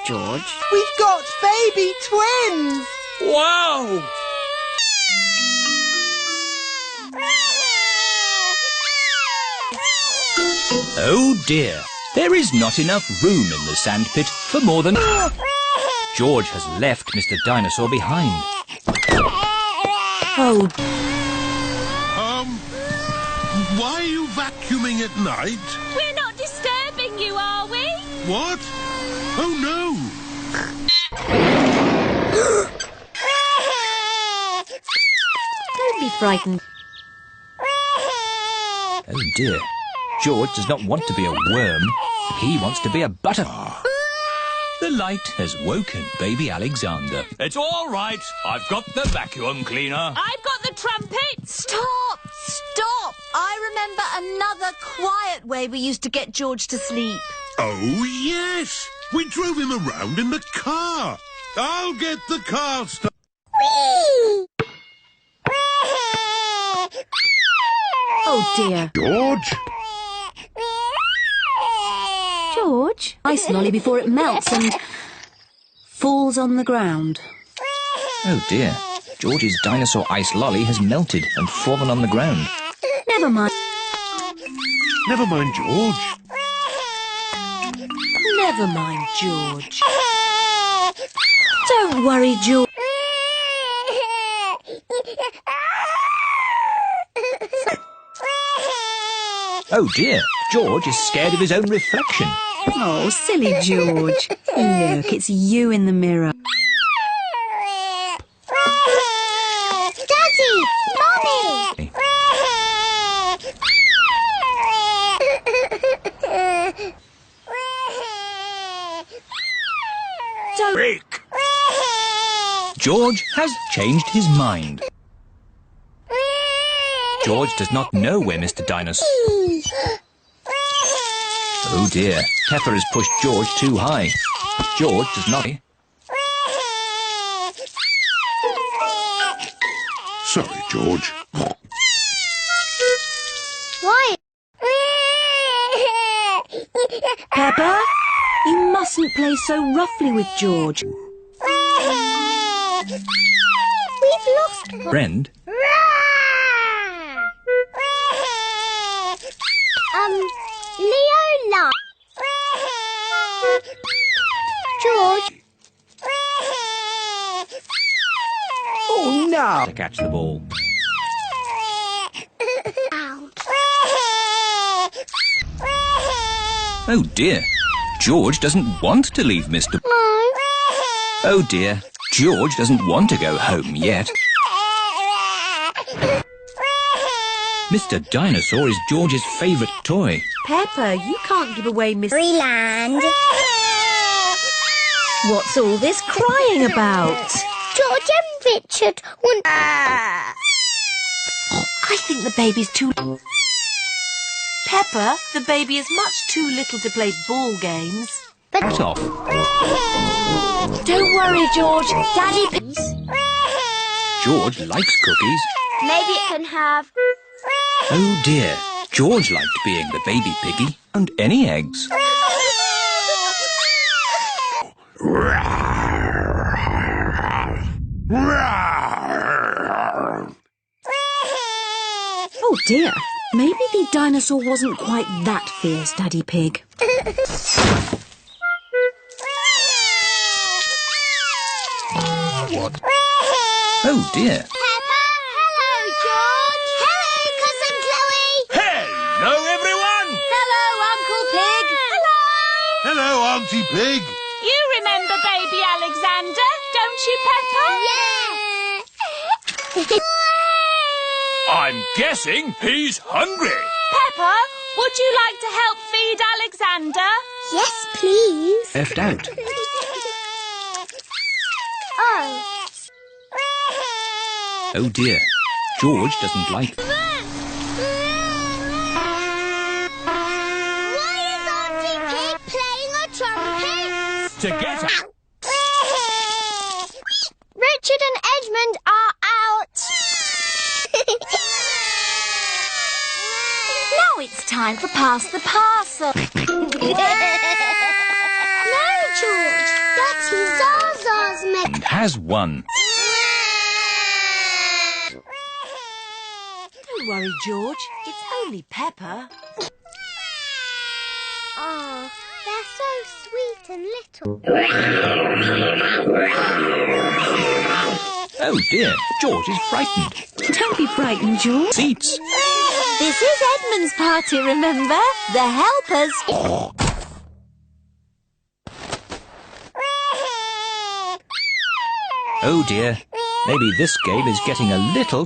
George? We've got baby twins! Wow! Oh dear, there is not enough room in the sandpit for more than... George has left Mr. Dinosaur behind. Oh, Why are you vacuuming at night? We're not disturbing you, are we? What? Oh no! don't be frightened. Oh dear, George does not want to be a worm. He wants to be a butterfly. The light has woken baby Alexander. It's all right. I've got the vacuum cleaner. I've got the trumpet. Stop! Stop! I remember another quiet way we used to get George to sleep. Oh yes! We drove him around in the car. I'll get the car started. Oh dear. George? George, ice lolly before it melts and falls on the ground. Oh dear, George's dinosaur ice lolly has melted and fallen on the ground. Never mind. Never mind, George. Never mind, George. Don't worry, George. Oh dear, George is scared of his own reflection. Oh, silly George. Look, it's you in the mirror. Daddy! Mommy! Don't... Break! George has changed his mind. George does not know where Mr. Dinosaur... Oh dear, Peppa has pushed George too high. George does not... Sorry, George. Why? Peppa, you mustn't play so roughly with George. We've lost... Friend? Leola. George. Oh no! To catch the ball. Out. Oh dear, George doesn't want to leave Mr. No. Oh dear, George doesn't want to go home yet. Mr. Dinosaur is George's favourite toy. Peppa, you can't give away Miss... Freeland. What's all this crying about? George and Richard want... I think the baby's too... Peppa, the baby is much too little to play ball games. Hat off. Don't worry, George. Daddy... George likes cookies. Maybe it can have... Oh dear, George liked being the baby piggy and any eggs. Oh dear, maybe the dinosaur wasn't quite that fierce, Daddy Pig. What? Oh dear. Peppa, hello, George. Hello, Cousin Chloe. Hello everyone! Hello, Uncle Pig. Hello, Auntie Pig. You remember baby Alexander, don't you, Peppa? Yeah. I'm guessing he's hungry. Peppa, would you like to help feed Alexander? Yes, please. Left out. Oh. Oh dear, George doesn't like... Why is Auntie Pig playing a trumpet? To get out. Richard and Edmond are out. Now it's time for Pass the Parcel. No, George. That's Zaza's medal. And has won. Don't worry, George. It's only Peppa. Oh, they're so sweet and little. Oh dear, George is frightened. Don't be frightened, George. Seats. This is Edmond's party, remember? The helpers. Oh dear, maybe this game is getting a little